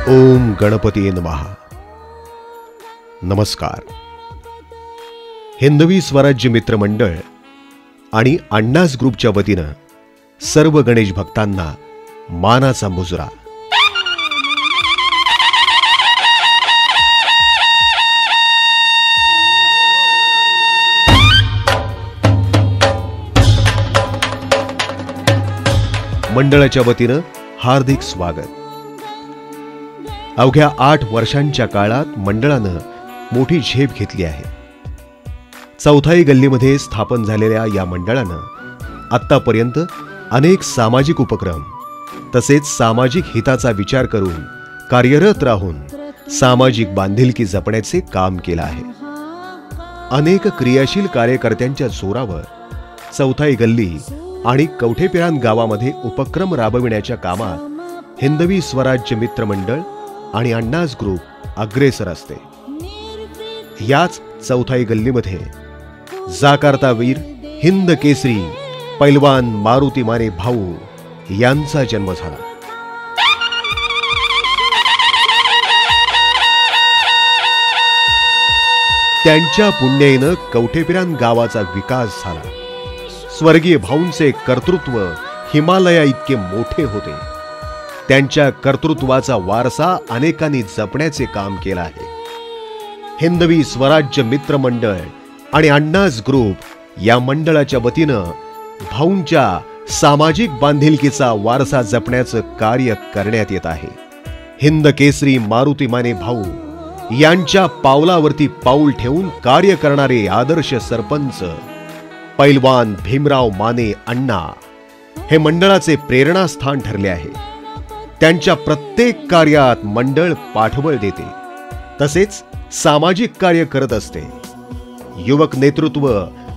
ओम गणपती नमः। नमस्कार। हिंदवी स्वराज्य मित्र मंडळ आणि अण्णाज ग्रुपच्या वतीनं सर्व गणेश भक्तांना मानाचा मुजरा। मंडळाच्या वतीनं हार्दिक स्वागत। अवघ्या 8 वर्षांच्या काळात मंडळानं मोठी झेप घेतली आहे। चौथाई गल्लीमध्ये स्थापन झालेल्या या मंडळानं आत्तापर्यंत अनेक सामाजिक उपक्रम तसेच सामाजिक हिताचा विचार करून कार्यरत राहून सामाजिक बांधिलकी जपण्याचे काम केले आहे। अनेक क्रियाशील कार्यकर्त्यांच्या जोरावर चौथाई गल्ली आणि कवठेपिरान गावामध्ये उपक्रम राबविण्याच्या कामात हिंदवी स्वराज्य मित्र मंडळ आणि अण्णाज ग्रुप अग्रेसर असते। याच चौथाई गल्लीमध्ये जाकारता वीर हिंद केसरी पैलवान मारुती माने भाऊ यांचा जन्म झाला। त्यांच्या पुण्याईनं कवठेपिरान गावाचा विकास झाला। स्वर्गीय भाऊंचे कर्तृत्व हिमालया इतके मोठे होते। त्यांच्या कर्तृत्वाचा वारसा अनेकांनी जपण्याचे काम केले आहे। हिंदवी स्वराज्य मित्र मंडळ आणि अण्णाज ग्रुप या मंडळाच्या वतीनं भाऊंच्या सामाजिक बांधिलकीचा वारसा जपण्याचं कार्य करण्यात येत आहे। हिंद केसरी मारुती माने भाऊ यांच्या पावलावरती पाऊल ठेवून कार्य करणारे आदर्श सरपंच पैलवान भीमराव माने अण्णा हे मंडळाचे प्रेरणास्थान ठरले आहे। त्यांच्या प्रत्येक कार्यात मंडळ पाठबळ देते तसेच सामाजिक कार्य करत असते। युवक नेतृत्व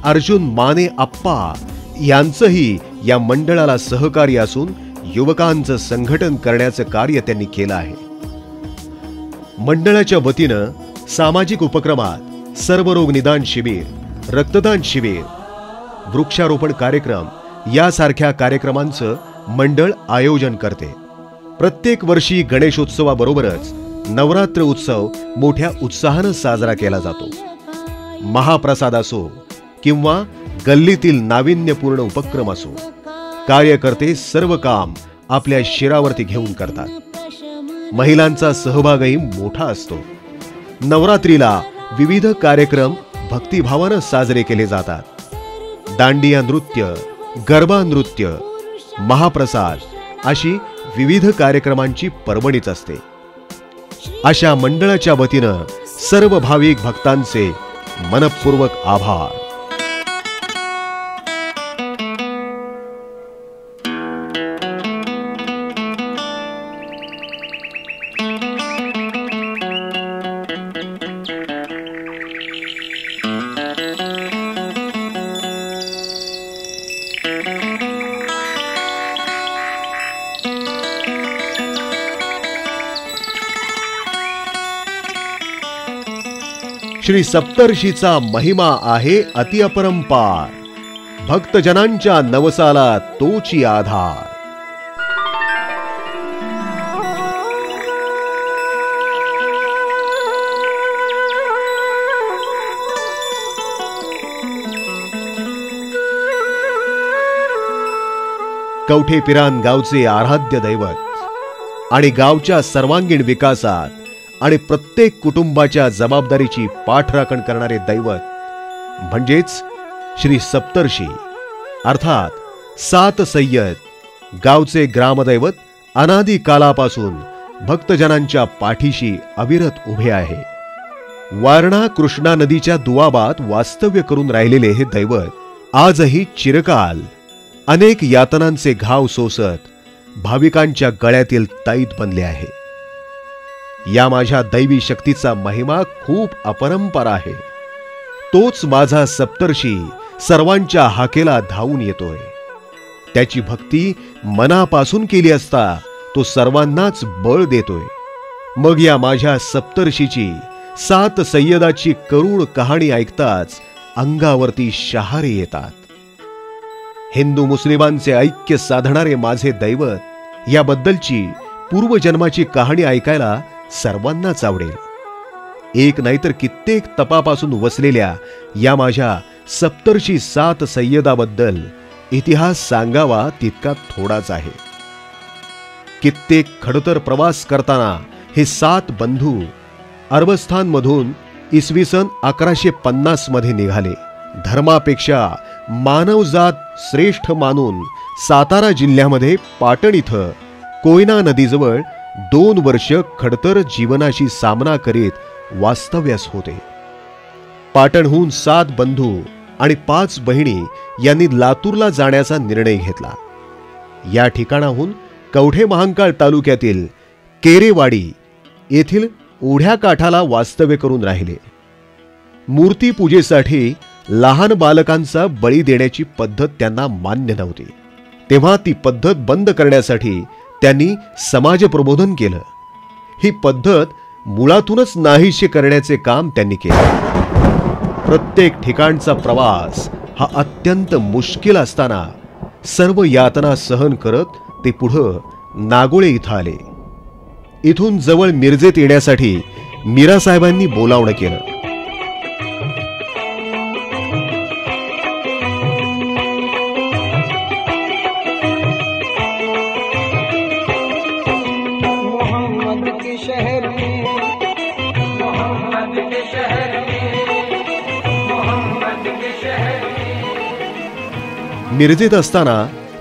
अर्जुन माने आप्पा यांचंही या मंडळाला सहकार्य असून युवकांचं संघटन करण्याचं कार्य त्यांनी केलं आहे। मंडळाच्या वतीनं सामाजिक उपक्रमात सर्वरोग निदान शिबिर, रक्तदान शिबिर, वृक्षारोपण कार्यक्रम यासारख्या कार्यक्रमांचं मंडळ आयोजन करते। प्रत्येक वर्षी गणेशोत्सवाबरोबरच नवरात्र उत्सव मोठ्या उत्साहाने साजरा केला जातो। महाप्रसाद असो किंवा गल्लीतील नाविन्यपूर्ण उपक्रम असो, कार्यकर्ते सर्व काम आपल्या शिरावरती घेऊन करतात। महिलांचा सहभागही मोठा असतो। नवरात्रीला विविध कार्यक्रम भक्तिभावाने साजरे केले जातात। दांडिया नृत्य, गरबा नृत्य, महाप्रसाद अशी विविध कार्यक्रमांची पर्वणीच असते। अशा मंडळाच्या वतीनं सर्व भाविक भक्तांचे मनपूर्वक आभार। श्री सप्तर्षीचा महिमा आहे अति अपरंपार, भक्तजनांच्या नवसाला तोची आधार। कवठेपिरान गावचे आराध्य दैवत आणि गावच्या सर्वांगीण विकासात आणि प्रत्येक कुटुंबाच्या जबाबदारीची पाठराखण करणारे दैवत म्हणजेच श्री सप्तर्षी अर्थात 7 सय्यद गावचे ग्रामदैवत अनादी कालापासून भक्तजनांच्या पाठीशी अविरत उभे आहे। वारणा कृष्णा नदीच्या दुआबात वास्तव्य करून राहिलेले हे दैवत आजही चिरकाल अनेक यातनांचे घाव सोसत भाविकांच्या गळ्यातील ताईत बनले आहे। या माझ्या दैवी शक्तीचा महिमा खूप अपरंपार आहे। तोच माझा सप्तर्षी सर्वांच्या हाकेला धावून येतोय। त्याची भक्ती मनापासून केली असता तो सर्वांनाच बळ देतोय। मग या माझ्या सप्तर्षीची 7 सय्यदाची करुण कहाणी ऐकताच अंगावरती शहारे येतात। हिंदू मुस्लिमांचे ऐक्य साधणारे माझे दैवत याबद्दलची पूर्वजन्माची कहाणी ऐकायला सर्वांनाच आवडेल. एक नाहीतर कित्येक तपापासून वसलेल्या या माझ्या सप्तर्षी 7 सय्यदाबद्दल इतिहास सांगावा तितका थोडाच आहे. कित्येक खडतर प्रवास करताना हे 7 बंधू अरबस्थानमधून इसवी सन 1150 मध्ये निघाले. धर्मापेक्षा मानवजात श्रेष्ठ मानून सातारा जिल्ह्यामध्ये पाटण इथं कोयना नदीजवळ 2 वर्ष खडतर जीवनाशी सामना करीत वास्तव्यास होते. पाटणहून 7 बंधू आणि 5 बहिणी यांनी लातूरला जाण्याचा निर्णय घेतला. या ठिकाणाहून कवठे महांकाळ तालुक्यातील केरेवाडी येथील ओढ्या काठाला वास्तव्य करून राहिले. मूर्तीपूजेसाठी लहान बालकांचा बळी देण्याची पद्धत त्यांना मान्य नव्हती. तेव्हा ती पद्धत बंद करण्यासाठी त्यांनी समाज प्रबोधन केलं. ही पद्धत मुळातूनच नाहीशी करण्याचे काम त्यांनी केले. प्रत्येक ठिकाणचा प्रवास हा अत्यंत मुश्किल असताना सर्व यातना सहन करत ते पुढं नागोळे इथं आले. इथून जवळ मिरजेत येण्यासाठी मीरासाहेबांनी बोलावणं केलं. मिरजेत असताना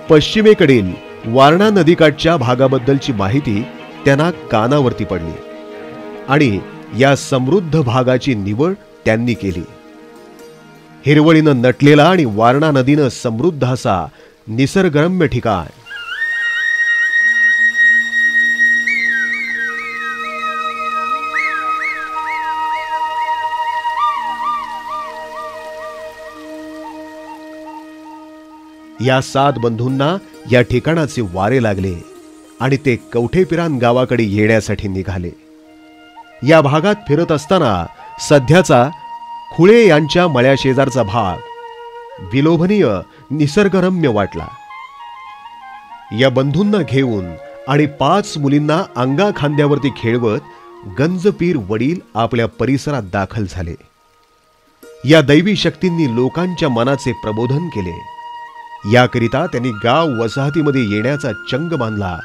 पश्चिमेकडील वारणा नदीकाठच्या भागाबद्दलची माहिती त्यांना कानावरती पडली आणि या समृद्ध भागाची निवड त्यांनी केली. हिरवळीनं नटलेला आणि वारणा नदीनं समृद्ध असा निसर्गरम्य ठिकाण. या 7 बंधूंना या ठिकाणाचे वारे लागले आणि ते कवठेपिरान गावाकडे येण्यासाठी निघाले. या भागात फिरत असताना सध्याचा खुळे यांच्या मळ्याशेजारचा भाग विलोभनीय निसर्गरम्य वाटला. या बंधूंना घेऊन आणि 5 मुलींना अंगा खांद्यावरती खेळवत गंजपीर वडील आपल्या परिसरात दाखल झाले. या दैवी शक्तींनी लोकांच्या मनाचे प्रबोधन केले. याकरिता त्यांनी गाव वसाहतीमध्ये येण्याचा चंग बांधला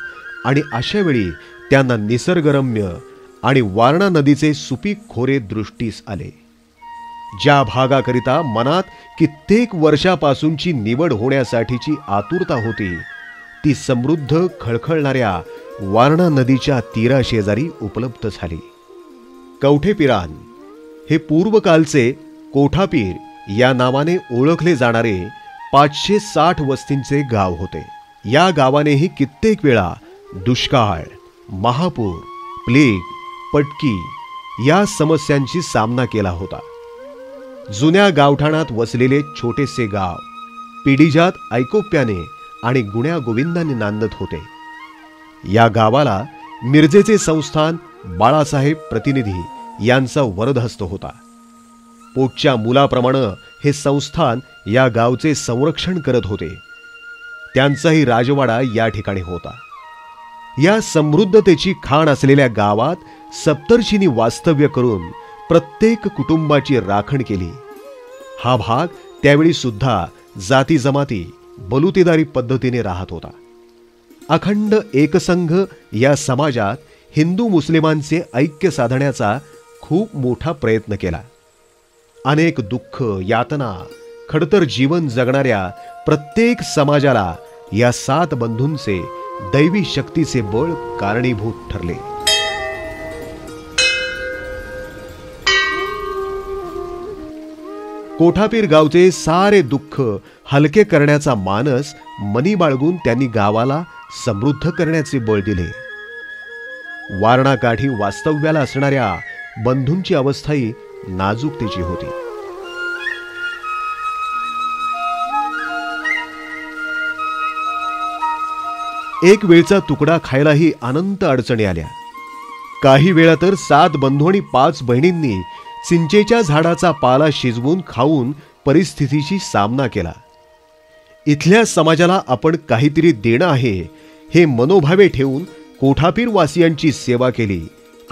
आणि अशा वेळी त्यांना निसर्गरम्य आणि वारणा नदीचे सुपीक खोरे दृष्टीस आले. ज्या भागाकरिता मनात कित्येक वर्षापासूनची निवड होण्यासाठीची आतुरता होती ती समृद्ध खळखळणाऱ्या वारणा नदीच्या तीराशेजारी उपलब्ध झाली. कवठेपिरान हे पूर्वकालचे कोठापीर या नावाने ओळखले जाणारे 560 वस्तींचे गाव होते. या गावानेही कित्येक वेळा दुष्काळ, महापूर, प्लेग, पटकी या समस्यांची सामना केला होता. जुन्या गावठाणात वसलेले छोटेसे गाव पिढीजात ऐकोप्याने आणि गुण्या गोविंदाने नांदत होते. या गावाला मिरजेचे संस्थान बाळासाहेब प्रतिनिधी यांचा वरदहस्त होता. पोटच्या मुलाप्रमाणे हे संस्थान या गावचे संरक्षण करत होते. त्यांचाही राजवाडा या ठिकाणी होता. या समृद्धतेची खाण असलेल्या गावात सप्तर्षींनी वास्तव्य करून प्रत्येक कुटुंबाची राखण केली. हा भाग त्यावेळी सुद्धा जाती जमाती बलुतेदारी पद्धतीने राहत होता. अखंड एकसंघ या समाजात हिंदू मुस्लिमांचे ऐक्य साधण्याचा खूप मोठा प्रयत्न केला. अनेक दुःख, यातना, खडतर जीवन जगणाऱ्या प्रत्येक समाजाला या 7 बंधूंचे दैवी शक्तीचे बळ कारणीभूत ठरले. कोठापीर गावचे सारे दुःख हलके करण्याचा मानस मनी बाळगून त्यांनी गावाला समृद्ध करण्याचे बळ दिले. वारणा काठी वास्तव्याला असणाऱ्या बंधूंची अवस्थाही नाजूकतेची होती. एक वेळचा तुकडा खायलाही अनंत अडचणी आल्या. काही वेळा तर 7 बंधू आणि 5 बहिणींनी चिंचेच्या झाडाचा पाला शिजवून खाऊन परिस्थितीशी सामना केला. इथल्या समाजाला आपण काहीतरी देणं आहे हे मनोभावे ठेवून कोठापीर वासियांची सेवा केली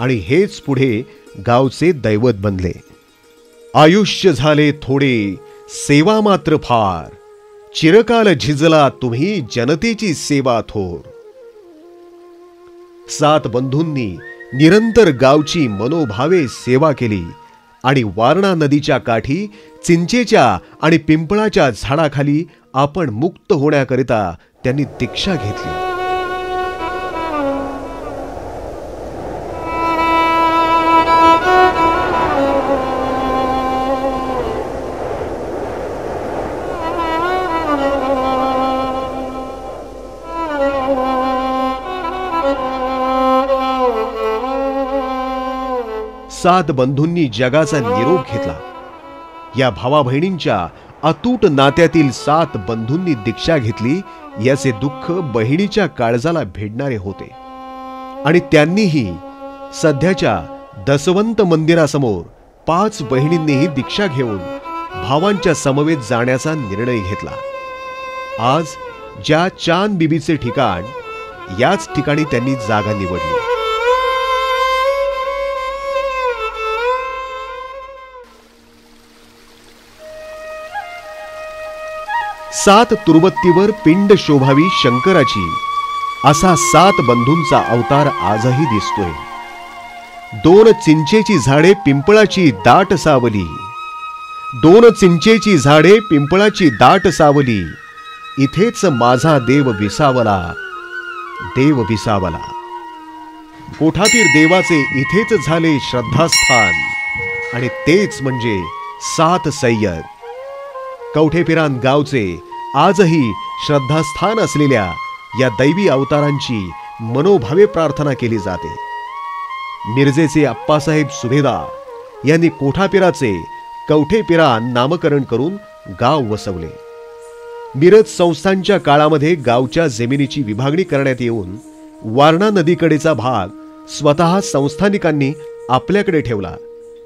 आणि हेच पुढे गावचे दैवत बनले. आयुष्य झाले थोडे, सेवा मात्र फार, चिरकाल झिजला तुम्ही जनतेची सेवा थोर. 7 बंधूंनी निरंतर गावची मनोभावे सेवा केली आणि वारणा नदीच्या काठी चिंचेच्या आणि पिंपळाच्या झाडाखाली आपण मुक्त होण्याकरिता त्यांनी दीक्षा घेतली. सात बंधूंनी जगाचा निरोप घेतला. या भावा बहिणींच्या अतूट नात्यातील 7 बंधूंनी दीक्षा घेतली याचे दुःख बहिणीच्या काळजाला भेडणारे होते आणि त्यांनीही सध्याच्या दसवंत मंदिरासमोर 5 बहिणींनीही दीक्षा घेऊन भावांच्या समवेत जाण्याचा निर्णय घेतला. आज ज्या चांद बीबीचे ठिकाण, याच ठिकाणी त्यांनी जागा निवडली. सात तुर्बत्तीवर पिंड शोभावी शंकराची, असा 7 बंधूंचा अवतार आजही दिसतोय. 2 चिंचेची झाडे पिंपळाची दाट सावली, 2 चिंचेची झाडे पिंपळाची दाट सावली, इथेच माझा देव विसावला, देव विसावला. कोठापीर देवाचे इथेच झाले श्रद्धास्थान आणि तेच म्हणजे 7 सय्यद. कवठेपिरान गावचे आजही श्रद्धास्थान असलेल्या या दैवी अवतारांची मनोभावे प्रार्थना केली जाते. मिरजेचे अप्पासाहेब सुभेदार यांनी कोठापिराचे कवठेपिरान नामकरण करून गाव वसवले. मिरज संस्थांच्या काळामध्ये गावच्या जमिनीची विभागणी करण्यात येऊन वारणा नदीकडेचा भाग स्वतः संस्थानिकांनी आपल्याकडे ठेवला,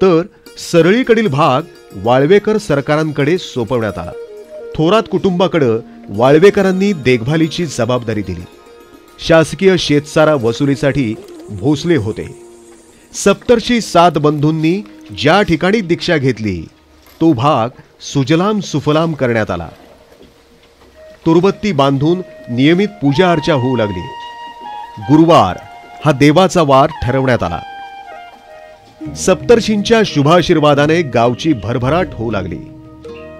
तर सरळीकडील भाग वाळवेकर सरकारांकडे सोपवण्यात आला. थोरात कुटुंबाकडे वाळवेकरांनी देखभालीची जबाबदारी दिली. शासकीय शेतसारा वसुलीसाठी भोसले होते. सप्तर्षी 7 बंधूंनी ज्या ठिकाणी दीक्षा घेतली तो भाग सुजलाम सुफलाम करण्यात आला. तुर्बत्ती बांधून नियमित पूजा अर्चा होऊ लागली. गुरुवार हा देवाचा वार ठरवण्यात आला. सप्तर्षींच्या शुभाशीर्वादाने गावची भरभराट होऊ लागली.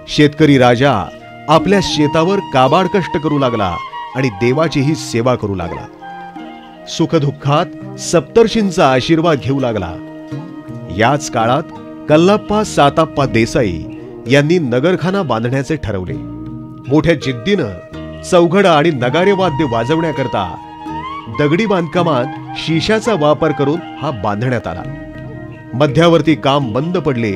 शेतकरी राजा आपल्या शेतावर काबाड कष्ट करू लागला आणि देवाचीही सेवा करू लागला. सुखदुःखात सप्तर्षींचा आशीर्वाद घेऊ लागला. याच काळात कल्लाप्पा साताप्पा देसाई यांनी नगरखाना बांधण्याचे ठरवले. मोठ्या जिद्दीनं चौघडा आणि नगारे वाद्य वाजवण्याकरता दगडी बांधकामात शिशाचा वापर करून हा बांधण्यात आला. मध्यावर्ती काम बंद पडले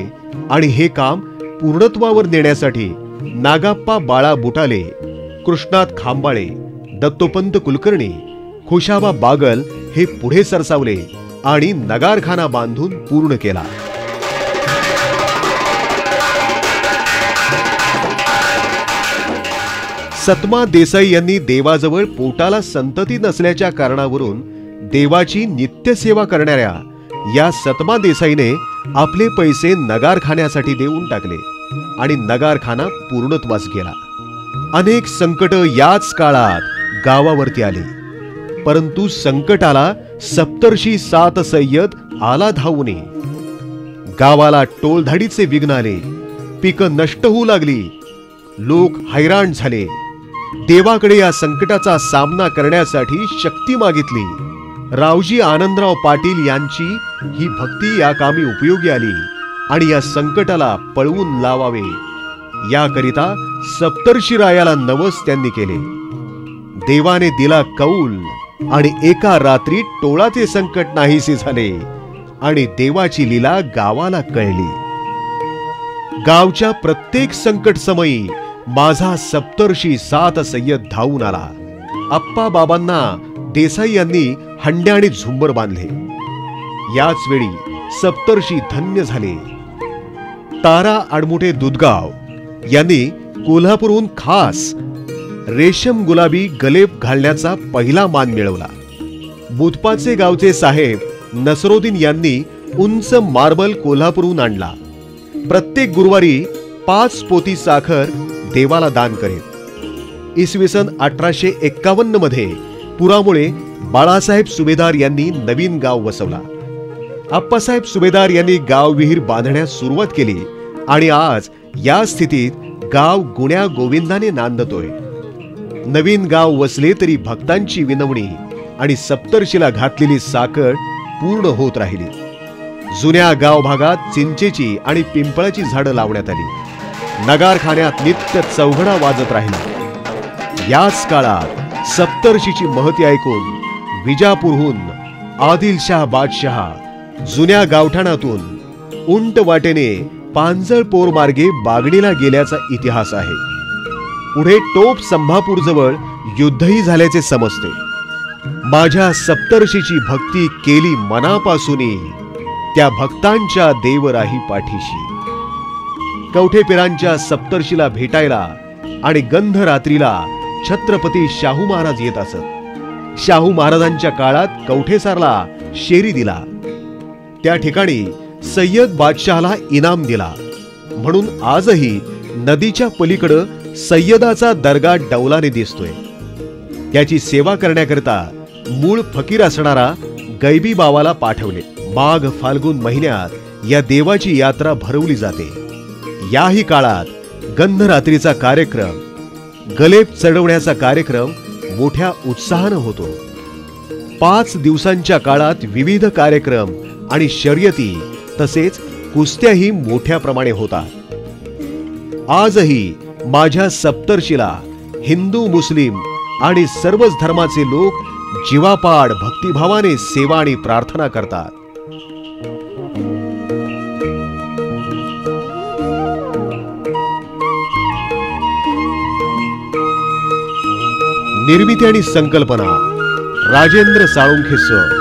आणि हे काम पूर्णत्वावर नेण्यासाठी नागाप्पा बाळा बुटाले, कृष्णात खांबाळे, दत्तोपंत कुलकर्णी, खुशाबा बागल हे पुढे सरसावले आणि नगारखाना बांधून पूर्ण केला. सतमा देसाई यांनी देवाजवळ पोटाला संतती नसल्याच्या कारणावरून देवाची नित्यसेवा करणाऱ्या या सतमा देसाईने आपले पैसे नगारखान्यासाठी देऊन टाकले आणि नगारखाना पूर्णत्वास गेला. अनेक संकट याच काळात गावावरती आली, परंतु संकटाला सप्तर्षी 7 सय्यद आला धावून. गावाला टोळधाडीचे विघ्न आले, पिकं नष्ट होऊ लागली, लोक हैराण झाले. देवाकडे या संकटाचा सामना करण्यासाठी शक्ती मागितली. रावजी आनंदराव पाटील यांची ही भक्ती या कामी उपयोगी आली आणि या संकटाला पळवून लावावे याकरिता सप्तर्षी रायाला नवस त्यांनी केले. देवाने दिला कौल आणि एका रात्रीत टोळाचे संकट नाहीसे झाले आणि देवाची लीला गावाला कळली. गावच्या प्रत्येक संकट समयी माझा सप्तर्षी 7 सय्यद धावून आला. आप्पा बाबांना देसाई यांनी हंड्या आणि झुंबर बांधले. याच वेळी सप्तर्षी धन्य झाले. तारा आडमुठे दुधगाव यांनी कोल्हापूरहून खास रेशम गुलाबी गलेप घालण्याचा पहिला मान मिळवला. बुधपाचे गावचे साहेब नसरुद्दीन यांनी उंच मार्बल कोल्हापूरहून आणला. प्रत्येक गुरुवारी 5 पोती साखर देवाला दान करीत. इसवी सन 1851 मध्ये पुरामुळे बाळासाहेब सुभेदार यांनी नवीन गाव वसवला. आप्पासाहेब सुभेदार यांनी गाव विहीर बांधण्यास सुरुवात केली आणि आज या स्थितीत गाव गुण्या गोविंदाने नांदतोय. नवीन गाव वसले तरी भक्तांची विनवणी आणि सप्तर्षीला घातलेली साखर पूर्ण होत राहिली. जुन्या गाव भागात चिंचेची आणि पिंपळाची झाडं लावण्यात आली. नगारखान्यात नित्य चौघडा वाजत राहिला. याच काळात सप्तर्षीची महती ऐकून विजापूरहून आदिलशाह बादशहा जुन्या गावठाणातून उंट वाटेने पांजळपोर मार्गे बागडीला गेल्याचा इतिहास आहे. पुढे टोप संभापूर जवळ युद्धही झाल्याचे समजते. माझ्या सप्तर्षीची भक्ती केली मनापासूनी, त्या भक्तांच्या देवराही पाठीशी. कवठेपिरांच्या सप्तर्षीला भेटायला आणि गंध रात्रीला छत्रपती शाहू महाराज येत असत. शाहू महाराजांच्या काळात कवठेसारला शेरी दिला. त्या ठिकाणी सय्यद बादशहाला इनाम दिला. म्हणून आजही नदीच्या पलीकडं सय्यदाचा दर्गा डौलाने दिसतोय. त्याची सेवा करण्याकरता मूळ फकीर असणारा गैबी बावाला पाठवले. माघ फाल्गुन महिन्यात या देवाची यात्रा भरवली जाते. याही काळात गंधरात्रीचा कार्यक्रम, गलेप चढवण्याचा कार्यक्रम मोठ्या उत्साहानं होतो. 5 दिवसांच्या काळात विविध कार्यक्रम आणि शर्यती तसेच कुस्त्याही मोठ्या प्रमाणे होतात. आजही माझ्या सप्तर्षीला हिंदू, मुस्लिम आणि सर्वच धर्माचे लोक जीवापाड भक्तिभावाने सेवा आणि प्रार्थना करतात. निर्मिती आणि संकल्पना राजेंद्र साळुंखे सर.